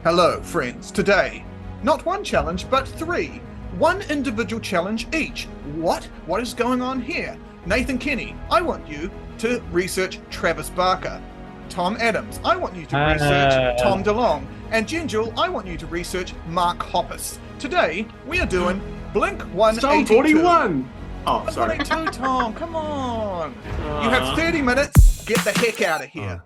Hello, friends. Today, not one challenge, but three. One individual challenge each. What? What is going on here? Nathan Kenny, I want you to research Travis Barker. Tom Adams, I want you to research Tom DeLonge. And Gengel, I want you to research Mark Hoppus. Today, we are doing BLINK-182. Tom 41! Oh, sorry. BLINK-182, Tom, come on. You have 30 minutes. Get the heck out of here.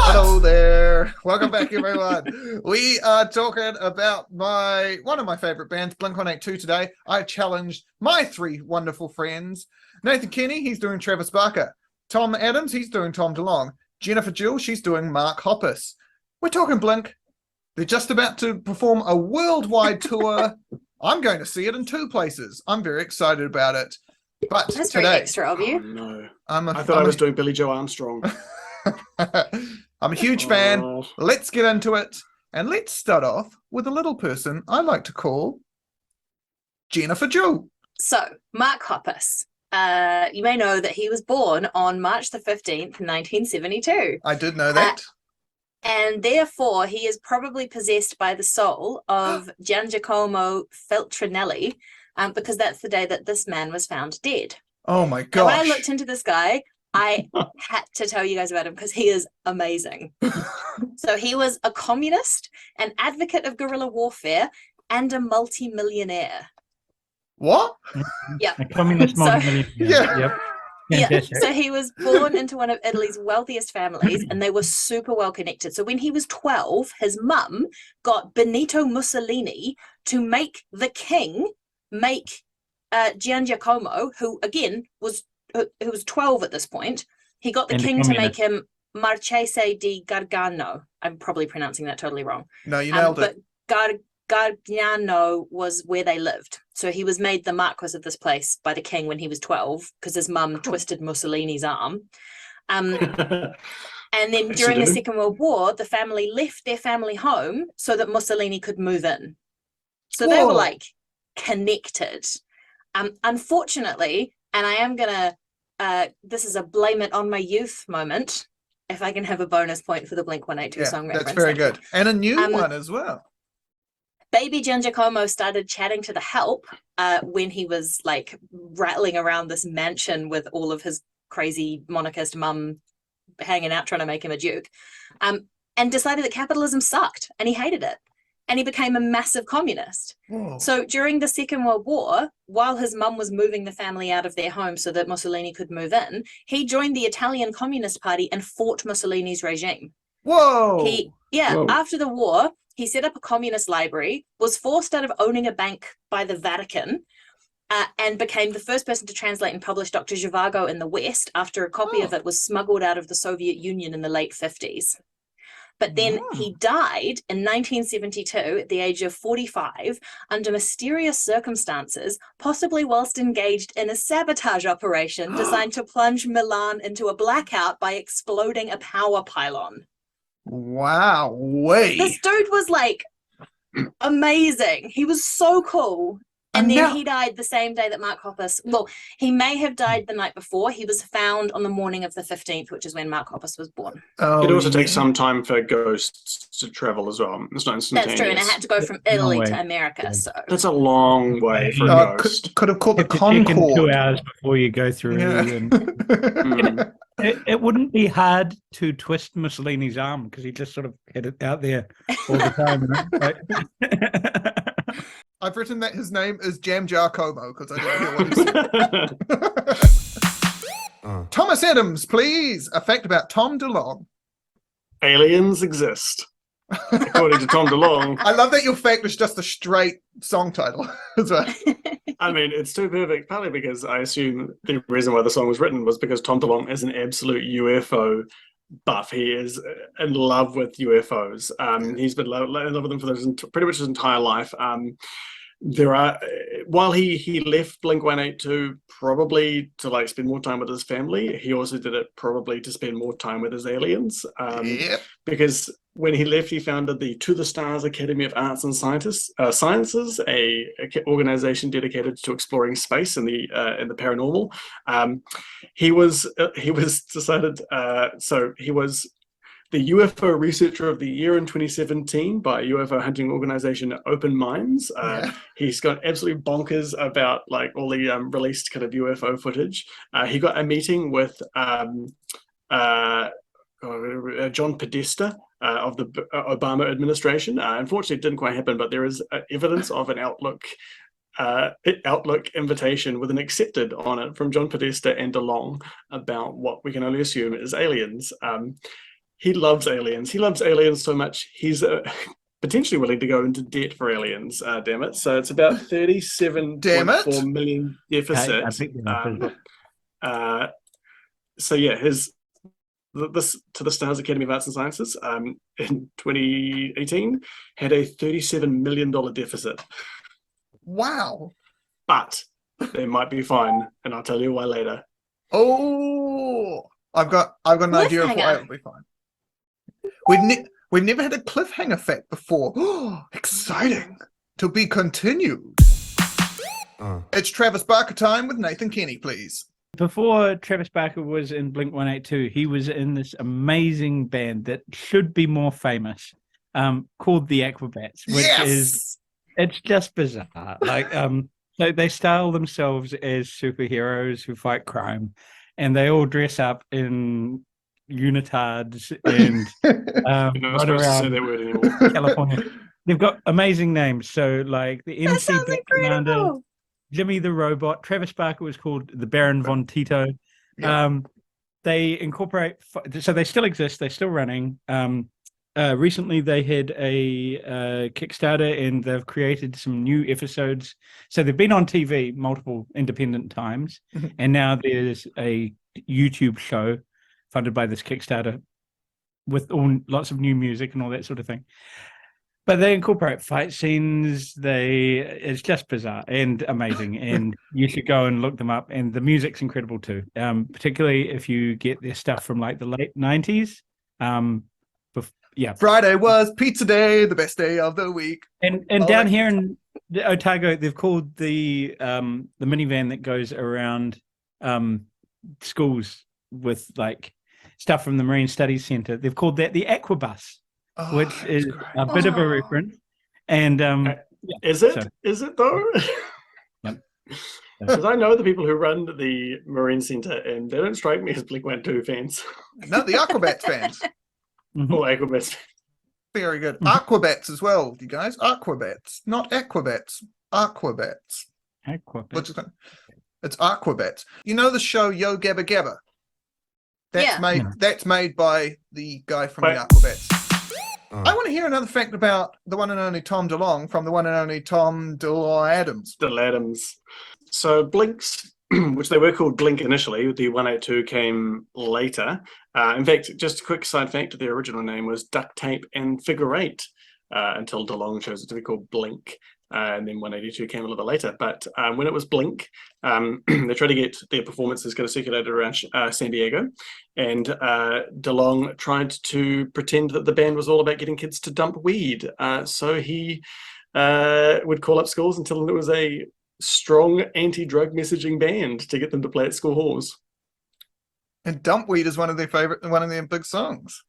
Hello there. Welcome back, everyone. We are talking about one of my favorite bands, BLINK-182 today. I challenged my three wonderful friends. Nathan Kenny, he's doing Travis Barker. Tom Adams, he's doing Tom DeLonge. Jennifer Jewell, she's doing Mark Hoppus. We're talking Blink. They're just about to perform a worldwide tour. I'm going to see it in two places. I'm very excited about it. But that's today, very extra of you. Oh, no. I thought I was doing Billy Joe Armstrong. I'm a huge fan. Let's get into it. And let's start off with a little person I like to call Jennifer Jewell. So, Mark Hoppus. You may know that he was born on March the 15th, 1972. I did know that. And therefore, he is probably possessed by the soul of Giangiacomo Feltrinelli, because that's the day that this man was found dead. Oh my gosh. And when I looked into this guy, I had to tell you guys about him because he is amazing. So he was a communist, an advocate of guerrilla warfare, and a multi-millionaire. What? Yeah. A communist multi-millionaire. Yeah. Yep. Yeah. So he was born into one of Italy's wealthiest families, and they were super well connected. So when he was 12, his mum got Benito Mussolini to make the king make Giangiacomo, who again was 12 at this point. He got the king to make him Marchese di Gargano. I'm probably pronouncing that totally wrong. No, you nailed it. But Gargano was where they lived. So he was made the Marquis of this place by the king when he was 12 because his mum twisted Mussolini's arm. And then during the Second World War, the family left their family home so that Mussolini could move in. So they were like connected. Unfortunately, and I am gonna this is a blame it on my youth moment, if I can have a bonus point for the Blink-182 song reference. That's very good. And a new one as well. Baby Giangiacomo started chatting to the help when he was like rattling around this mansion with all of his crazy monarchist mum hanging out trying to make him a duke, and decided that capitalism sucked and he hated it. And he became a massive communist. Whoa. So during the Second World War, while his mum was moving the family out of their home so that Mussolini could move in, he joined the Italian Communist Party and fought Mussolini's regime. Whoa! After the war, he set up a communist library, was forced out of owning a bank by the Vatican, and became the first person to translate and publish Dr. Zhivago in the West after a copy of it was smuggled out of the Soviet Union in the late 50s. But then he died in 1972 at the age of 45 under mysterious circumstances, possibly whilst engaged in a sabotage operation designed to plunge Milan into a blackout by exploding a power pylon. Wow. Wait. This dude was like amazing. He was so cool. And then he died the same day that Mark Hoppus, well, he may have died the night before. He was found on the morning of the 15th, which is when Mark Hoppus was born. It also takes some time for ghosts to travel as well. It's not instantaneous. That's true, and it had to go from Italy to America. So that's a long way for a ghost. Could have called the Concorde. 2 hours before you go through. And it wouldn't be hard to twist Mussolini's arm because he just sort of had it out there all the time. I've written that his name is Jam Giacomo because I didn't hear what he said. Thomas Adams, please. A fact about Tom DeLonge. Aliens exist. According to Tom DeLonge. I love that your fact was just a straight song title as well. I mean, it's too perfect, partly because I assume the reason why the song was written was because Tom DeLonge is an absolute UFO buff. He is in love with UFOs. He's been in love with them for pretty much his entire life. there are, while he left Blink-182 probably to like spend more time with his family, he also did it probably to spend more time with his aliens. Yep. Because when he left, he founded the To the Stars Academy of Arts and Sciences, a organization dedicated to exploring space and the paranormal. He was decided. So he was the UFO Researcher of the Year in 2017 by UFO hunting organization Open Minds. Yeah. He's got absolutely bonkers about like all the released kind of UFO footage. He got a meeting with John Podesta of the Obama administration. Unfortunately, it didn't quite happen, but there is evidence of an Outlook invitation with an accepted on it from John Podesta and DeLong about what we can only assume is aliens. He loves aliens. He loves aliens so much he's potentially willing to go into debt for aliens. Damn it! So it's about 37.4 million deficit. I think So yeah, this To the Stars Academy of Arts and Sciences in 2018 had a $37 million deficit. Wow. But they might be fine, and I'll tell you why later. Oh, I've got an idea of why it'll be fine. We've never had a cliffhanger fact before. Oh, exciting. To be continued. It's Travis Barker time with Nathan Kenny, please. Before Travis Barker was in Blink-182, he was in this amazing band that should be more famous, called the Aquabats, which it's just bizarre. Like, so they style themselves as superheroes who fight crime, and they all dress up in unitards and You're not supposed to say that word anymore. California. They've got amazing names. So, like the That MC sounds Black Commander, incredible. Jimmy the Robot. Travis Barker was called the Baron Von Tito. Yeah. They incorporate, so they still exist. They're still running. Recently, they had a Kickstarter, and they've created some new episodes. So they've been on TV multiple independent times, and now there's a YouTube show funded by this Kickstarter with lots of new music and all that sort of thing. But they incorporate fight scenes. It's just bizarre and amazing, and you should go and look them up. And the music's incredible too, particularly if you get their stuff from like the late 90s. Yeah, Friday was pizza day, the best day of the week. And down here in Otago, they've called the minivan that goes around schools with like stuff from the Marine Studies Centre. They've called that the Aquabus, which is a bit of a reference. And is it though? Yep. Because I know the people who run the Marine Centre, and they don't strike me as Blink-182 fans. No, the Aquabats fans. Mm-hmm. Oh, Aquabats. Very good. Aquabats as well, you guys. Aquabats, not Aquabats. Aquabats. Aquabats. It's Aquabats. You know the show Yo Gabba Gabba? That's made by the guy from the Aquabats. I want to hear another fact about the one and only Tom DeLong from the one and only Tom Adams. Adams. So Blinks, which they were called Blink initially, the 182 came later. In fact, just a quick side fact, the original name was Duct Tape and Figure Eight until DeLong chose it to be called Blink. And then 182 came a little bit later. But when it was Blink, they tried to get their performances kind of circulated around San Diego. And DeLong tried to pretend that the band was all about getting kids to dump weed. So he would call up schools and tell them it was a strong anti-drug messaging band to get them to play at school halls. And Dumpweed is one of their big songs.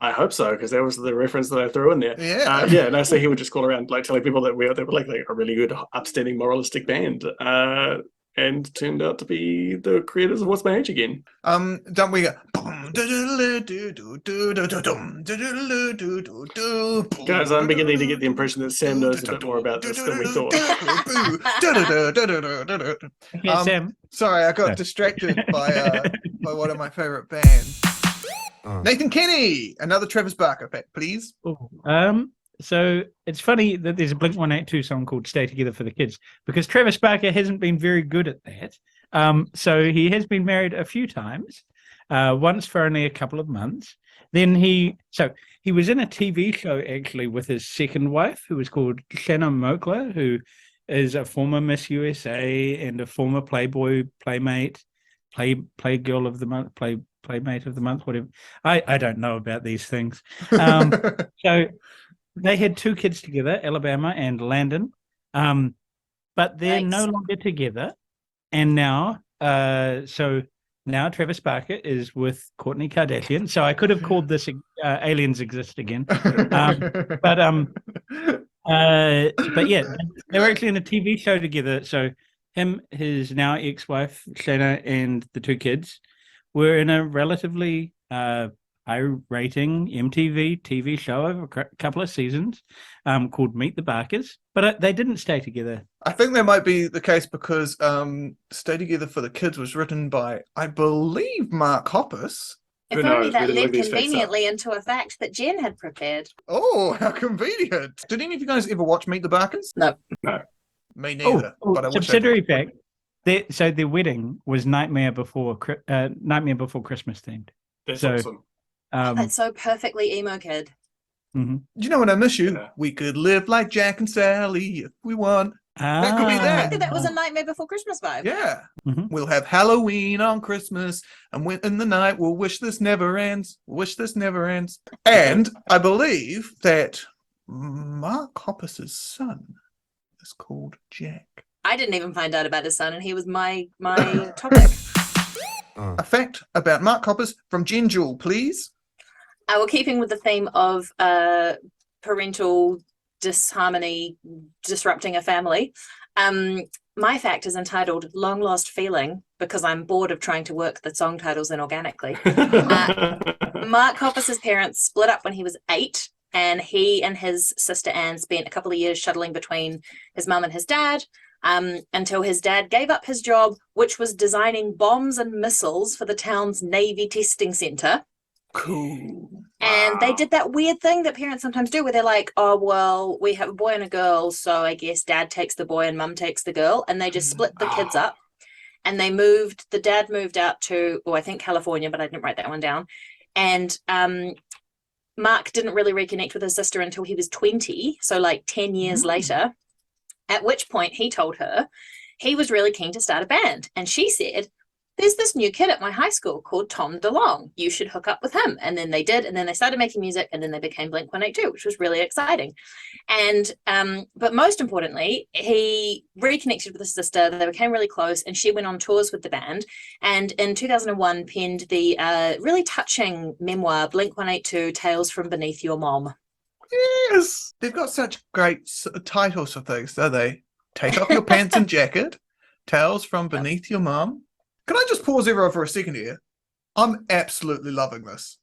I hope so, because that was the reference that I threw in there. Yeah. No, so he would just call around like telling people that they were like a really good, upstanding, moralistic band, and turned out to be the creators of What's My Age Again. Dumpweed. Guys, I'm beginning to get the impression that Sam knows a bit more about this than we thought. Sam. Sorry, I got distracted by one of my favorite bands. Nathan Kenny, another Travis Barker fact, please. So it's funny that there's a Blink-182 song called Stay Together for the Kids, because Travis Barker hasn't been very good at that. So he has been married a few times. once for only a couple of months. Then he was in a TV show actually with his second wife, who was called Shanna Mokler, who is a former Miss USA and a former Playboy Playmate, Playgirl of the Month, Playmate of the Month, whatever. I don't know about these things. So they had 2 kids together, Alabama and Landon, but they're no longer together. And now, now Travis Barker is with Kourtney Kardashian. So I could have called this Aliens Exist Again. But yeah, they were actually in a TV show together. So him, his now ex-wife, Shanna, and the 2 kids were in a relatively high-rating MTV TV show over a couple of seasons called Meet the Barkers. But they didn't stay together. I think that might be the case because Stay Together for the Kids was written by, I believe, Mark Hoppus. If only that led conveniently into a fact that Jen had prepared. Oh, how convenient. Did any of you guys ever watch Meet the Barkers? No. Me neither. But I subsidiary fact. So their wedding was Nightmare Before Christmas themed. That's so awesome. That's so perfectly emo kid. Mm-hmm. You know what I miss you? Yeah. We could live like Jack and Sally if we want. That could be I that. think that was a Nightmare Before Christmas vibe. Yeah. Mm-hmm. We'll have Halloween on Christmas, and in the night we'll wish this never ends. Wish this never ends. And I believe that Mark Hoppus's son is called Jack. I didn't even find out about his son, and he was my topic. A fact about Mark Hoppus from Jen Jewel, please. Well, keeping with the theme of parental disharmony disrupting a family, my fact is entitled Long Lost Feeling, because I'm bored of trying to work the song titles in organically. Mark Hoppus's parents split up when he was 8, and he and his sister Anne spent a couple of years shuttling between his mum and his dad, until his dad gave up his job, which was designing bombs and missiles for the town's Navy testing center. Cool. And they did that weird thing that parents sometimes do where they're like, oh, well, we have a boy and a girl, so I guess dad takes the boy and mum takes the girl. And they just split the kids up. And the dad moved out to, I think California, but I didn't write that one down. And Mark didn't really reconnect with his sister until he was 20. So like 10 years later, at which point he told her he was really keen to start a band. And she said, there's this new kid at my high school called Thom DeLonge. You should hook up with him. And then they did. And then they started making music, and then they became BLINK-182, which was really exciting. And but most importantly, he reconnected with his sister. They became really close, and she went on tours with the band. And in 2001, penned the really touching memoir, BLINK-182, Tales from Beneath Your Mom. Yes. They've got such great titles for things, don't they? Take off your pants and jacket. Tales from Beneath Your Mom. Can I just pause everyone for a second here? I'm absolutely loving this.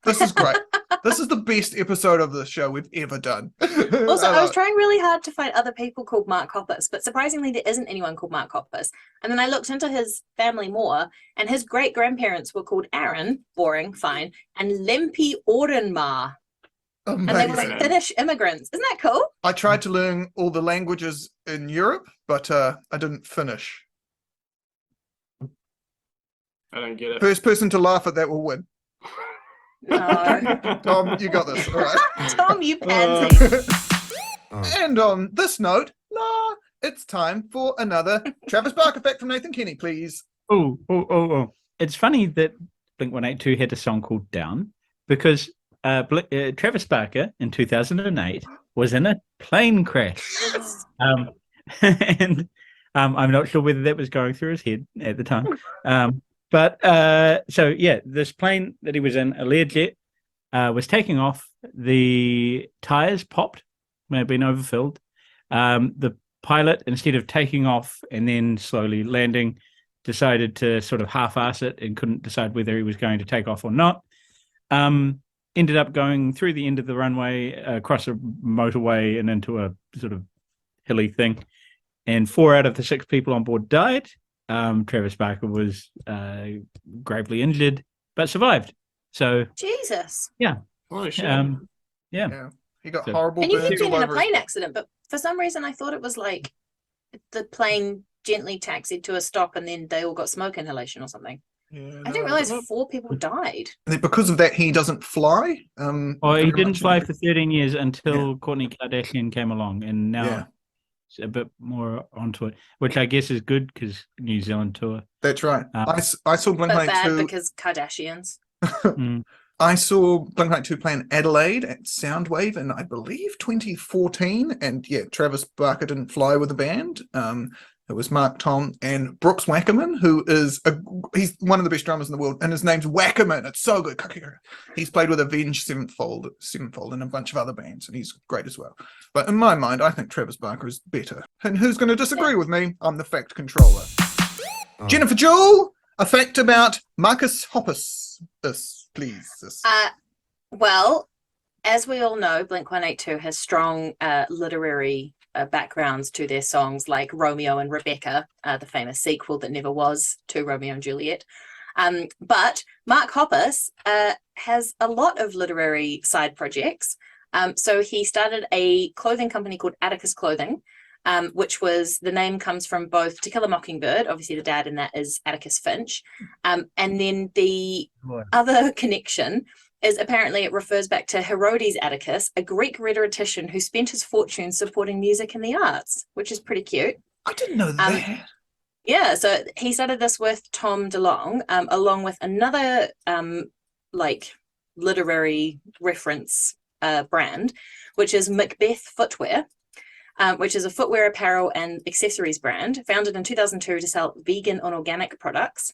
This is great. This is the best episode of the show we've ever done. Also, I was trying really hard to find other people called Mark Hoppus, but surprisingly, there isn't anyone called Mark Hoppus. And then I looked into his family more, and his great-grandparents were called Aaron, boring, fine, and Lempi Ordenmar. Amazing. And they were like Finnish immigrants. Isn't that cool? I tried to learn all the languages in Europe, but I didn't finish. I don't get it. First person to laugh at that will win. No. Tom, you got this. All right. Tom, you pansy. And on this note, it's time for another Travis Barker fact from Nathan Kenny, please. Oh. It's funny that BLINK-182 had a song called Down, because Travis Barker in 2008 was in a plane crash. And I'm not sure whether that was going through his head at the time. But this plane that he was in, a Learjet, was taking off. The tires popped, may have been overfilled. The pilot, instead of taking off and then slowly landing, decided to sort of half-ass it and couldn't decide whether he was going to take off or not. Ended up going through the end of the runway, across a motorway and into a sort of hilly thing. And 4 out of the 6 people on board died. Travis Barker was gravely injured, but survived. So Jesus. Yeah. Holy shit. Yeah. He got horrible And you burns keep being all in a over plane his- accident, but for some reason I thought it was like the plane gently taxied to a stop and then they all got smoke inhalation or something. Yeah, I didn't realize 4 people died. because of that, he doesn't fly. Or he very didn't much fly in- for 13 years until Kourtney Kardashian came along, and now Yeah, it's a bit more onto it, which I guess is good because New Zealand tour. that's right. Um, I saw But bad Blink-182. because Kardashians. mm, I saw Blink-182 play in Adelaide at Soundwave in, I believe, 2014. And yeah, Travis Barker didn't fly with the band. It was Mark, Thom, and Brooks Wackerman, who is he's one of the best drummers in the world, and his name's Wackerman. It's so good. He's played with Avenged Sevenfold, and a bunch of other bands, and he's great as well. But in my mind, I think Travis Barker is better. And who's going to disagree with me? I'm the fact controller. Jennifer Jewell, a fact about Marcus Hoppus, please. Well, as we all know, Blink-182 has strong literary backgrounds to their songs, like Romeo and Rebecca, the famous sequel that never was to Romeo and Juliet. But Mark Hoppus has a lot of literary side projects. So he started a clothing company called Atticus Clothing, which was, the name comes from both To Kill a Mockingbird, obviously the dad in that is Atticus Finch, and then the other connection is apparently it refers back to Herodes Atticus, a Greek rhetorician who spent his fortune supporting music and the arts, which is pretty cute. I didn't know that. Yeah, so he started this with Thom DeLonge, along with another like literary reference brand, which is Macbeth Footwear, which is a footwear, apparel, and accessories brand founded in 2002 to sell vegan and organic products.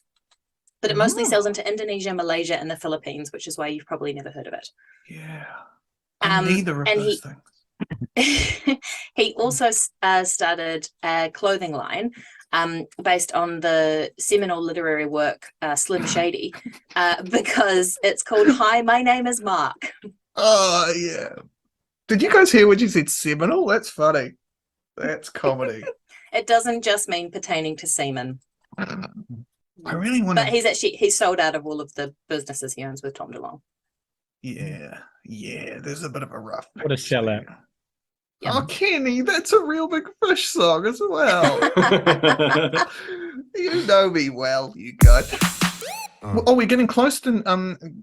But it mostly sells into Indonesia, Malaysia, and the Philippines, which is why you've probably never heard of it. Yeah. Neither of those things. He also started a clothing line based on the seminal literary work Slim Shady, because it's called Hi, My Name is Mark. Oh, yeah. Did you guys hear what you said, seminal? That's funny. That's comedy. It doesn't just mean pertaining to semen. I really want But he's sold out of all of the businesses he owns with Thom DeLonge. Yeah, there's a bit of a rough. What a sellout. Yep. Oh, Kenny, that's a Real Big Fish song as well. You know me well, you guys. Oh, we're getting close to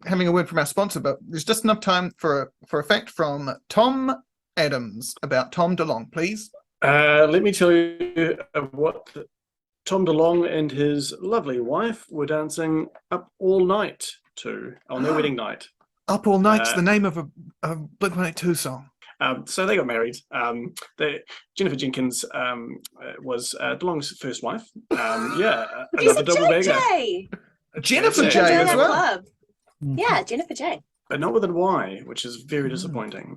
having a word from our sponsor, but there's just enough time for a fact from Tom Adams about Thom DeLonge, please. Let me tell you what Thom DeLonge and his lovely wife were dancing Up All Night to on their wedding night. Up All Night's the name of a Blink-182 song. So they got married. Jennifer Jenkins was DeLonge's first wife. Another double bagger. Jennifer Yeah. J Join as our well. club. Yeah, Jennifer J. But not with a Y, which is very disappointing.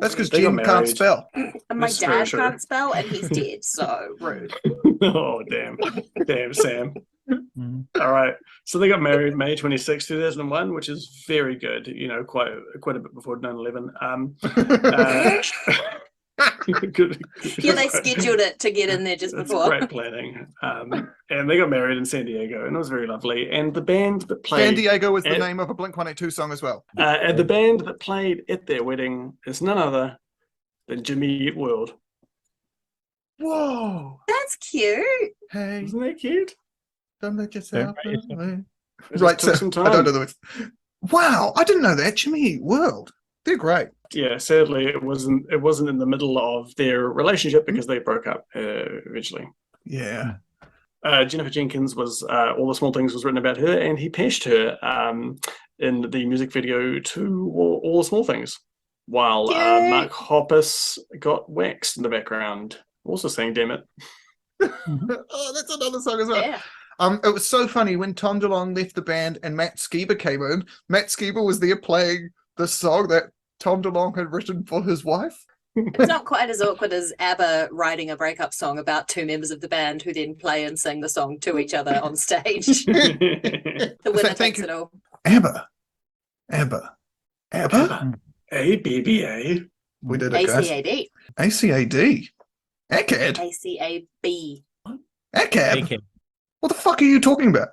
That's because they got Jen can't married. spell. And my That's very dad true. can't spell, and he's dead. So rude. Oh, damn, Sam. Mm. All right. So they got married May 26, 2001, which is very good. You know, quite a bit before 9/11. Good. Yeah, they scheduled it to get in there just That's before. great planning. And they got married in San Diego, and it was very lovely. And the band that played San Diego is the name of a Blink-182 song as well. and the band that played at their wedding is none other than Jimmy Eat World. Whoa. That's cute. Hey, Isn't that cute? don't let yourself Don't let yourself- away. It Right, just took so some time. I don't know the words. Wow, I didn't know that. Jimmy Eat World. They're great. Yeah, sadly, it wasn't in the middle of their relationship because they broke up eventually. Yeah. Jennifer Jenkins was All the Small Things was written about her, and he patched her in the music video to All the Small Things, while Yay. Mark Hoppus got waxed in the background, also saying "damn it." Oh, that's another song as well. Yeah. It was so funny when Thom DeLonge left the band and Matt Skiba came in. Matt Skiba was there playing the song that Thom DeLonge had written for his wife. It's not quite as awkward as ABBA writing a breakup song about two members of the band who then play and sing the song to each other on stage. The winner Thank takes you. it all. ABBA. ABBA. We did it, guys. ACAB. ACAD. ACAD. ACAB. ACAB. Okay. What the fuck are you talking about?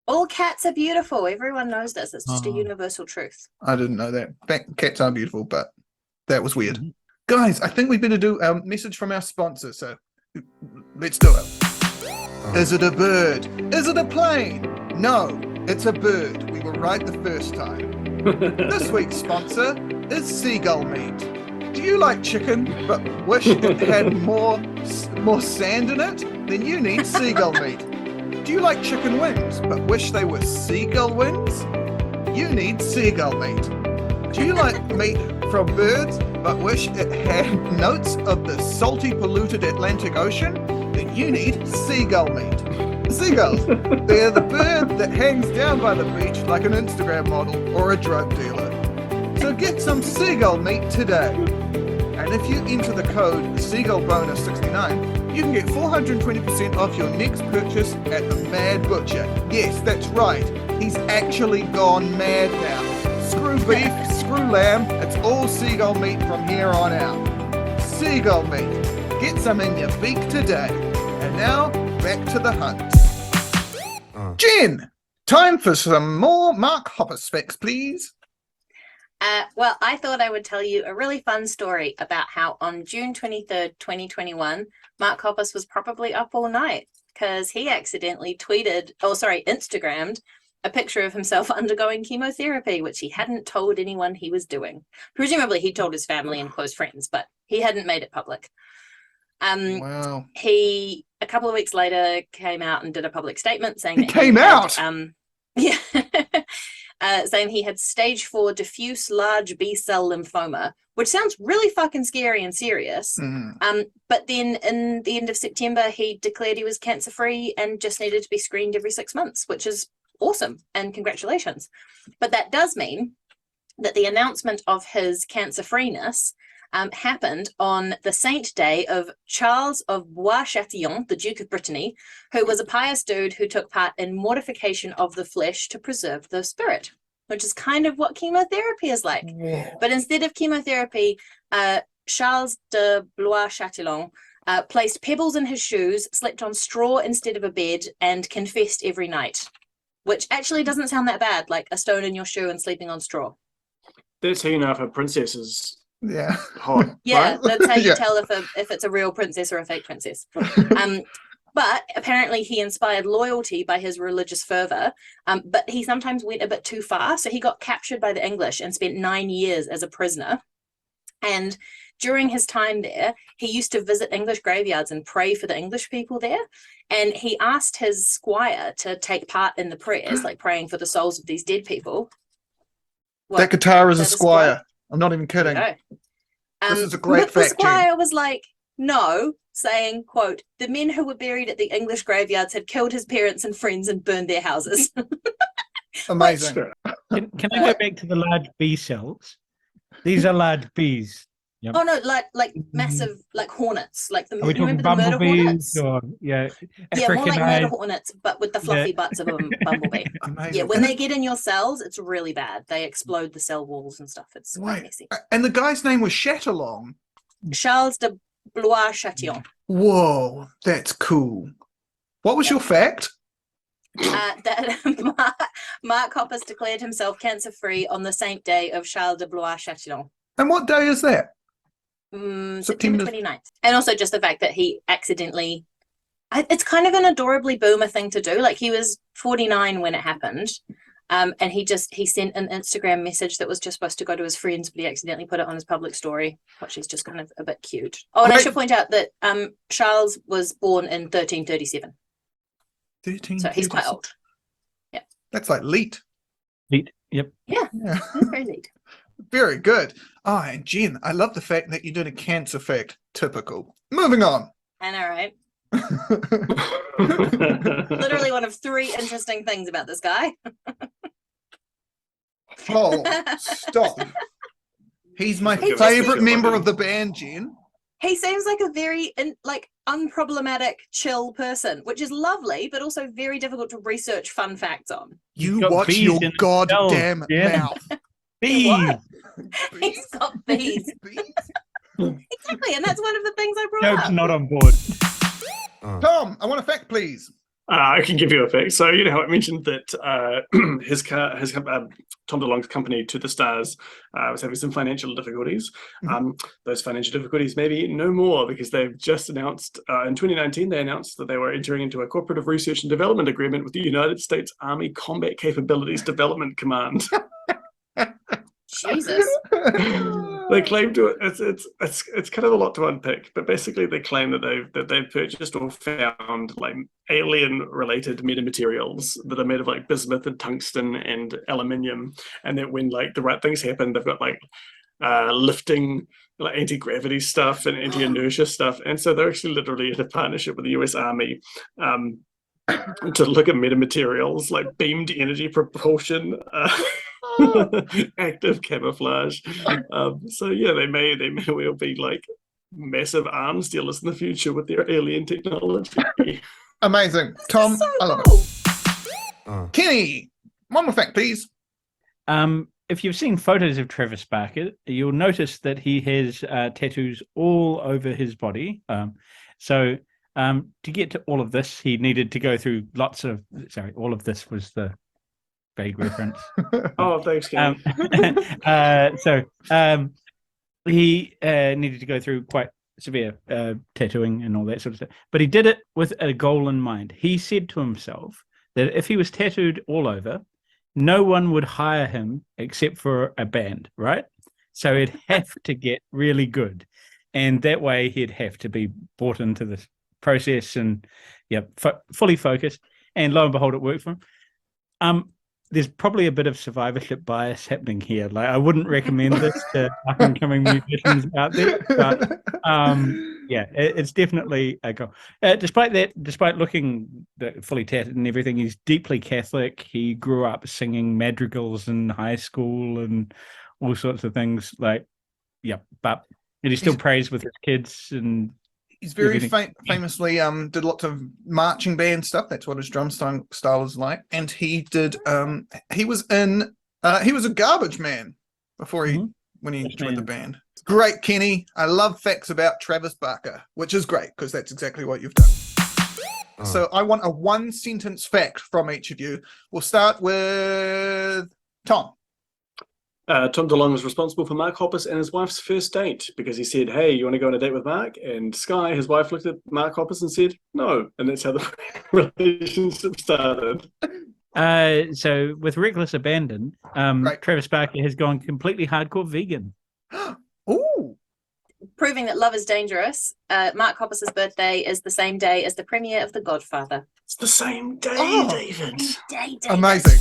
All cats are beautiful. Everyone knows this. It's just a Oh. universal truth. I didn't know that. Cats are beautiful, but that was weird. Mhm. Guys, I think we better do a message from our sponsor. So let's do it. Is it a bird? Is it a plane? No, It's a bird. We were right the first time. This week's sponsor is seagull meat. Do you like chicken but wish it had more sand in it? Then you need seagull meat. Do you like chicken wings but wish they were seagull wings? You need seagull meat. Do you like meat from birds but wish it had notes of the salty, polluted Atlantic Ocean? Then you need seagull meat. Seagulls, they're the bird that hangs down by the beach like an Instagram model or a drug dealer. So get some seagull meat today. And if you enter the code SeagullBonus69, you can get 420% off your next purchase at the Mad Butcher. Yes, that's right. He's actually gone mad now. Screw beef, screw lamb, it's all seagull meat from here on out. Seagull meat. Get some in your beak today. And now, back to the hunt. Jen, time for some more Mark Hopper specs, please. Well, I thought I would tell you a really fun story about how on June 23rd, 2021, Mark Hoppus was probably up all night because he accidentally Instagrammed a picture of himself undergoing chemotherapy, which he hadn't told anyone he was doing. Presumably he told his family and close friends, but he hadn't made it public. Wow. He, a couple of weeks later, came out and did a public statement saying He came out? Yeah. Saying he had stage 4 diffuse large B-cell lymphoma, which sounds really fucking scary and serious. But then in the end of September, he declared he was cancer-free and just needed to be screened every 6 months, which is awesome, and congratulations. But that does mean that the announcement of his cancer-freeness happened on the saint day of Charles of Bois-Châtillon, the Duke of Brittany, who was a pious dude who took part in mortification of the flesh to preserve the spirit, which is kind of what chemotherapy is like. Yeah. But instead of chemotherapy, Charles de Bois-Châtillon placed pebbles in his shoes, slept on straw instead of a bed, and confessed every night, which actually doesn't sound that bad, like a stone in your shoe and sleeping on straw. That's how you know if a princess is Yeah. hot. Yeah, right? that's how you Yeah. tell if it's a real princess or a fake princess. But apparently he inspired loyalty by his religious fervor, but he sometimes went a bit too far. So he got captured by the English and spent 9 years as a prisoner. And during his time there, he used to visit English graveyards and pray for the English people there. And he asked his squire to take part in the prayers, like praying for the souls of these dead people. That guitar is a that squire. I'm not even kidding. There you go. This is a great but the fact, Jen. squire was like, no, saying, quote, the men who were buried at the English graveyards had killed his parents and friends and burned their houses. Amazing. Can I go back to the large bee cells? These are large bees. Yep. Oh no, like massive, like hornets, like the Are we talking remember the murder hornets? bumblebees or yeah, Yeah, more like murder African-eyed? hornets, but with the fluffy butts of a bumblebee. Amazing. Yeah, when they get in your cells, it's really bad. They explode the cell walls and stuff. It's quite Wait, messy. and the guy's name was Chatillon. Charles de Blois-Châtillon. Whoa, that's cool. What was your fact? That Mark Hoppus declared himself cancer-free on the saint day of Charles de Blois-Châtillon. And what day is that? September 29th. And also just the fact that he accidentally, it's kind of an adorably boomer thing to do. Like he was 49 when it happened. And he sent an Instagram message that was just supposed to go to his friends, but he accidentally put it on his public story, which is just kind of a bit cute. Oh, and I should point out that Charles was born in 1337. 13. So he's quite old. Yeah. That's like Leet. Yep. Yeah, Yeah. that's very neat. Very good. Oh, and Jen, I love the fact that you did a cancer fact. Typical. Moving on. I know, right? Literally one of 3 interesting things about this guy. Oh, stop. He's my He just favorite seems- member of the band, Jen. He seems like a very unproblematic, chill person, which is lovely, but also very difficult to research fun facts on. You got watch bees your in his goddamn cells, Jen. mouth. Bees. What? Bees? He's got bees. Bees? Exactly, and that's one of the things I brought Job's up. not on board. Tom, I want a fact, please. I can give you a fact. So you know how I mentioned that Tom DeLonge's company To the Stars was having some financial difficulties. Those financial difficulties maybe no more, because they've just announced in 2019 they announced that they were entering into a cooperative research and development agreement with the United States Army Combat Capabilities Development Command. Jesus. They claim to it's kind of a lot to unpick, but basically they claim that they've purchased or found like alien related metamaterials that are made of like bismuth and tungsten and aluminium, and that when like the right things happen, they've got like lifting, like anti-gravity stuff and anti-inertia stuff, and so they're actually literally in a partnership with the US Army to look at metamaterials like beamed energy propulsion. Active camouflage. So yeah, they may well be like massive arms dealers in the future with their alien technology. Amazing. Tom, So I love cool. it. Kenny, one more fact, please. If you've seen photos of Travis Barker, you'll notice that he has tattoos all over his body. So to get to all of this, he needed to go through lots of. Sorry, all of this was the vague reference. Oh, thanks, Kenny. He needed to go through quite severe tattooing and all that sort of stuff. But he did it with a goal in mind. He said to himself that if he was tattooed all over, no one would hire him except for a band, right? So he'd have to get really good. And that way he'd have to be brought into this process and fully focused. And lo and behold, it worked for him. There's probably a bit of survivorship bias happening here. Like, I wouldn't recommend this to up-and-coming musicians out there, but it's definitely a goal. Despite looking fully tatted and everything, he's deeply Catholic. He grew up singing madrigals in high school and all sorts of things. But he still prays with his kids and. He's very famously did lots of marching band stuff. That's what his drum style is like. And he did. He was a garbage man before when he joined the band. Great, Kenny. I love facts about Travis Barker, which is great because that's exactly what you've done. So I want a one-sentence fact from each of you. We'll start with Tom. Tom DeLonge was responsible for Mark Hoppus and his wife's first date because he said, "Hey, you want to go on a date with Mark?" And Sky, his wife, looked at Mark Hoppus and said, "No." And that's how the relationship started. So with reckless abandon, Travis Barker has gone completely hardcore vegan. Ooh. Proving that love is dangerous. Mark Hoppus's birthday is the same day as the premiere of The Godfather. It's the same day, David. Amazing.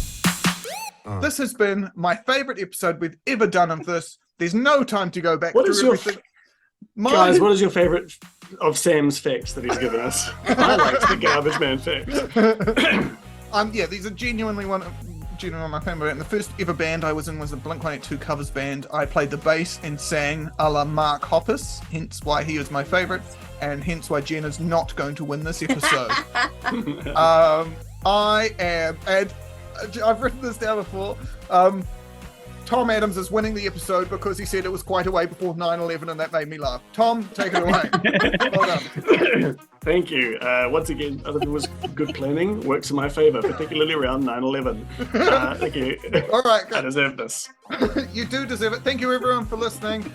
This has been my favorite episode we've ever done of this. There's no time to go back through everything. Guys, what is your favorite of Sam's facts that he's given us? I like the garbage man facts. These are genuinely one of my favorite. And the first ever band I was in was a BLINK-182 covers band. I played the bass and sang a la Mark Hoppus, hence why he is my favorite, and hence why Jen is not going to win this episode. I've written this down before. Tom Adams is winning the episode because he said it was quite a way before 9/11, and that made me laugh. Tom, take it away. Well done. Thank you. Once again, other people's good planning works in my favor, particularly around 9/11. Thank you. All right, good. I deserve this. You do deserve it. Thank you, everyone, for listening.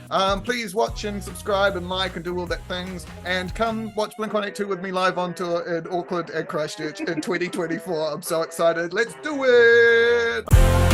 Please watch and subscribe and like and do all that things. And come watch BLINK-182 with me live on tour in Auckland and Christchurch in 2024. I'm so excited. Let's do it.